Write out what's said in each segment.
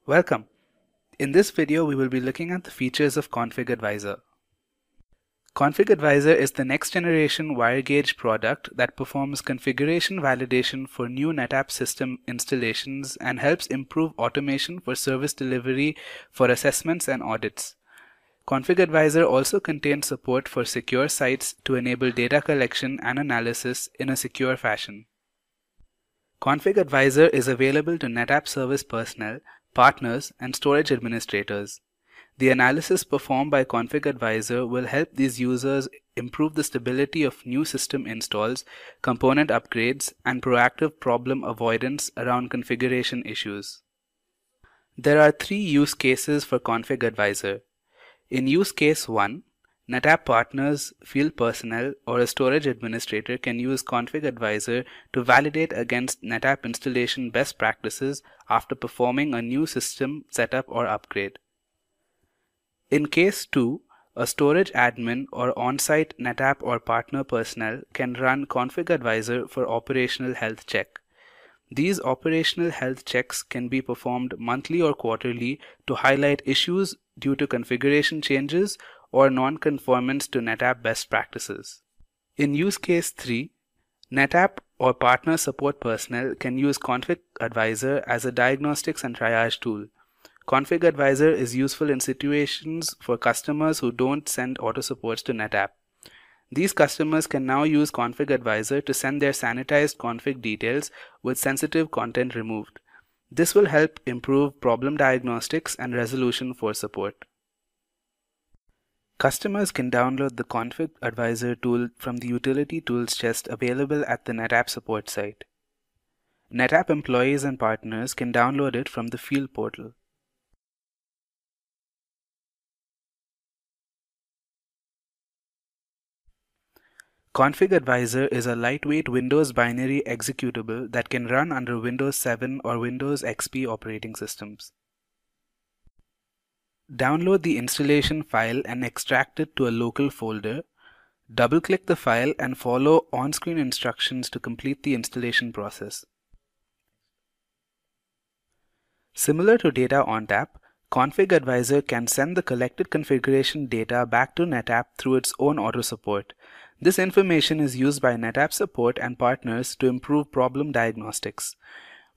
Welcome. In this video, we will be looking at the features of Config Advisor. Config Advisor is the next generation wire gauge product that performs configuration validation for new NetApp system installations and helps improve automation for service delivery for assessments and audits. Config Advisor also contains support for secure sites to enable data collection and analysis in a secure fashion. Config Advisor is available to NetApp service personnel, partners, and storage administrators. The analysis performed by Config Advisor will help these users improve the stability of new system installs, component upgrades, and proactive problem avoidance around configuration issues. There are three use cases for Config Advisor. In use case 1, NetApp partners, field personnel, or a storage administrator can use Config Advisor to validate against NetApp installation best practices after performing a new system setup or upgrade. In case 2, a storage admin or on-site NetApp or partner personnel can run Config Advisor for operational health check. These operational health checks can be performed monthly or quarterly to highlight issues due to configuration changes or non-conformance to NetApp best practices. In use case 3, NetApp or partner support personnel can use Config Advisor as a diagnostics and triage tool. Config Advisor is useful in situations for customers who don't send auto supports to NetApp. These customers can now use Config Advisor to send their sanitized config details with sensitive content removed. This will help improve problem diagnostics and resolution for support. Customers can download the Config Advisor tool from the utility tools chest available at the NetApp support site. NetApp employees and partners can download it from the field portal. Config Advisor is a lightweight Windows binary executable that can run under Windows 7 or Windows XP operating systems. Download the installation file and extract it to a local folder. Double-click the file and follow on-screen instructions to complete the installation process. Similar to Data ONTAP, Config Advisor can send the collected configuration data back to NetApp through its own auto support. This information is used by NetApp support and partners to improve problem diagnostics.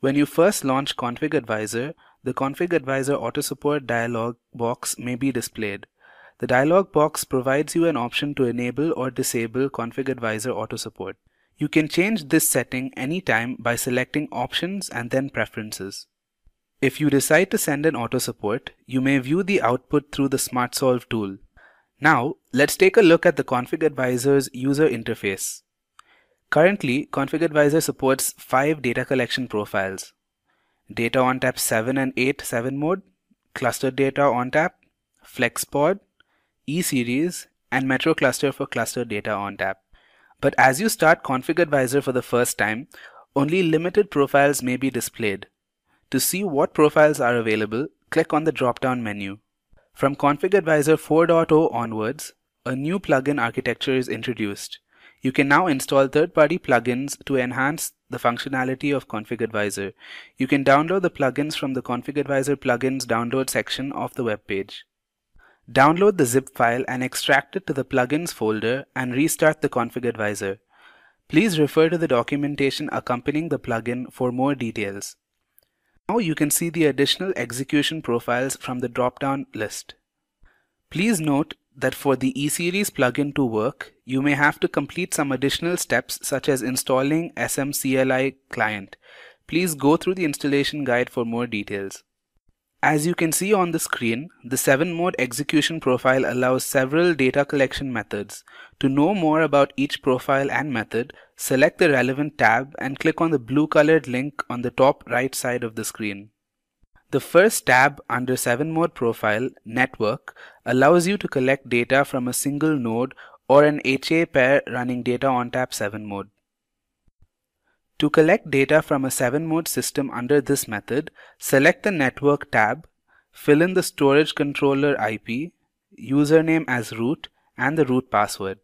When you first launch Config Advisor, the Config Advisor auto support dialog box may be displayed. The dialog box provides you an option to enable or disable Config Advisor auto support. You can change this setting anytime by selecting Options and then Preferences. If you decide to send an auto support, you may view the output through the SmartSolve tool. Now, let's take a look at the Config Advisor's user interface. Currently, Config Advisor supports 5 data collection profiles: Data ONTAP 7 and 8 7 mode, Clustered Data ONTAP, FlexPod, E-Series, and Metro Cluster for Clustered Data ONTAP. But as you start Config Advisor for the first time, only limited profiles may be displayed. To see what profiles are available, click on the drop-down menu. From Config Advisor 4.0 onwards, a new plugin architecture is introduced. You can now install third-party plugins to enhance the functionality of Config Advisor. You can download the plugins from the Config Advisor plugins download section of the web page. Download the zip file and extract it to the plugins folder and restart the Config Advisor. Please refer to the documentation accompanying the plugin for more details. Now you can see the additional execution profiles from the drop-down list. Please note that for the E-Series plugin to work, you may have to complete some additional steps such as installing SMCLI client. Please go through the installation guide for more details. As you can see on the screen, the 7-mode execution profile allows several data collection methods. To know more about each profile and method, select the relevant tab and click on the blue-colored link on the top right side of the screen. The first tab under 7-mode profile, Network, allows you to collect data from a single node or an HA pair running Data ONTAP 7 mode. To collect data from a 7-mode system under this method, select the Network tab, fill in the storage controller IP, username as root, and the root password.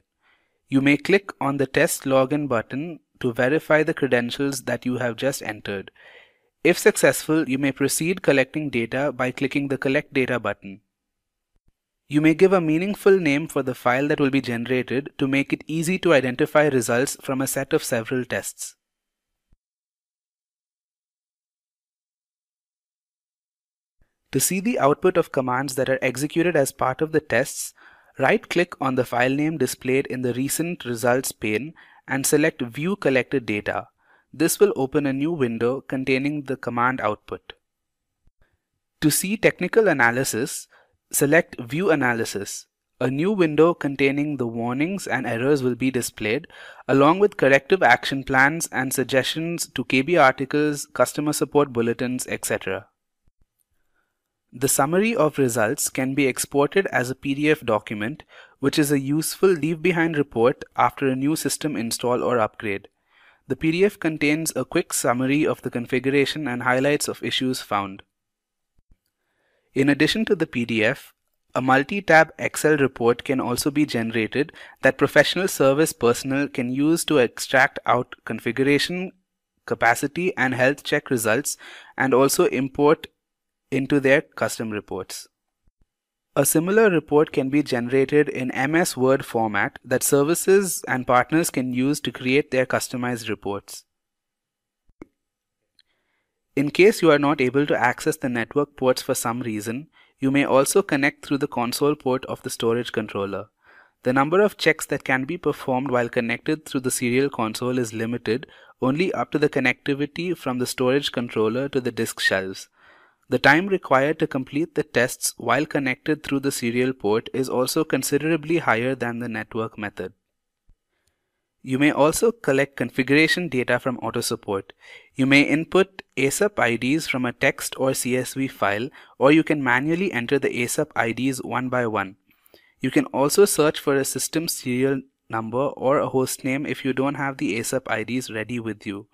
You may click on the Test Login button to verify the credentials that you have just entered. If successful, you may proceed collecting data by clicking the Collect Data button. You may give a meaningful name for the file that will be generated to make it easy to identify results from a set of several tests. To see the output of commands that are executed as part of the tests, right-click on the file name displayed in the Recent Results pane and select View Collected Data. This will open a new window containing the command output. To see technical analysis, select View Analysis. A new window containing the warnings and errors will be displayed, along with corrective action plans and suggestions to KB articles, customer support bulletins, etc. The summary of results can be exported as a PDF document, which is a useful leave-behind report after a new system install or upgrade. The PDF contains a quick summary of the configuration and highlights of issues found. In addition to the PDF, a multi-tab Excel report can also be generated that professional service personnel can use to extract out configuration, capacity, and health check results and also import into their custom reports. A similar report can be generated in MS Word format that services and partners can use to create their customized reports. In case you are not able to access the network ports for some reason, you may also connect through the console port of the storage controller. The number of checks that can be performed while connected through the serial console is limited only up to the connectivity from the storage controller to the disk shelves. The time required to complete the tests while connected through the serial port is also considerably higher than the network method. You may also collect configuration data from AutoSupport. You may input ASAP IDs from a text or CSV file, or you can manually enter the ASAP IDs one by one. You can also search for a system serial number or a host name if you don't have the ASAP IDs ready with you.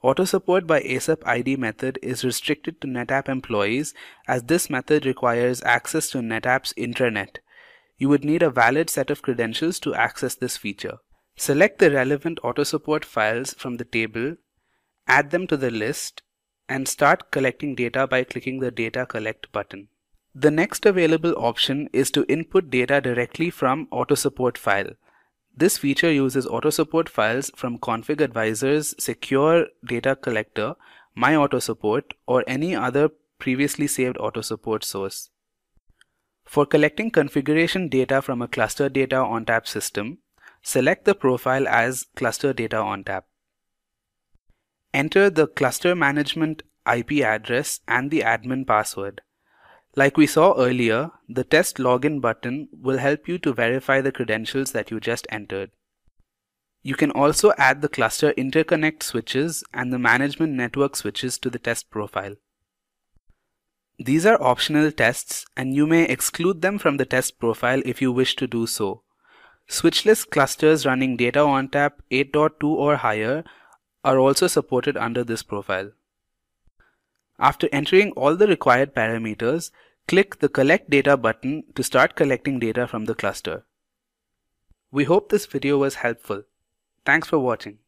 AutoSupport by ASAP ID method is restricted to NetApp employees, as this method requires access to NetApp's intranet. You would need a valid set of credentials to access this feature. Select the relevant AutoSupport files from the table, add them to the list, and start collecting data by clicking the Data Collect button. The next available option is to input data directly from AutoSupport file. This feature uses AutoSupport files from Config Advisor's secure data collector, My AutoSupport, or any other previously saved AutoSupport source. For collecting configuration data from a cluster data ONTAP system, select the profile as Cluster Data ONTAP. Enter the cluster management IP address and the admin password. Like we saw earlier, the test login button will help you to verify the credentials that you just entered. You can also add the cluster interconnect switches and the management network switches to the test profile. These are optional tests, and you may exclude them from the test profile if you wish to do so. Switchless clusters running Data ONTAP 8.2 or higher are also supported under this profile. After entering all the required parameters, click the Collect Data button to start collecting data from the cluster. We hope this video was helpful. Thanks for watching.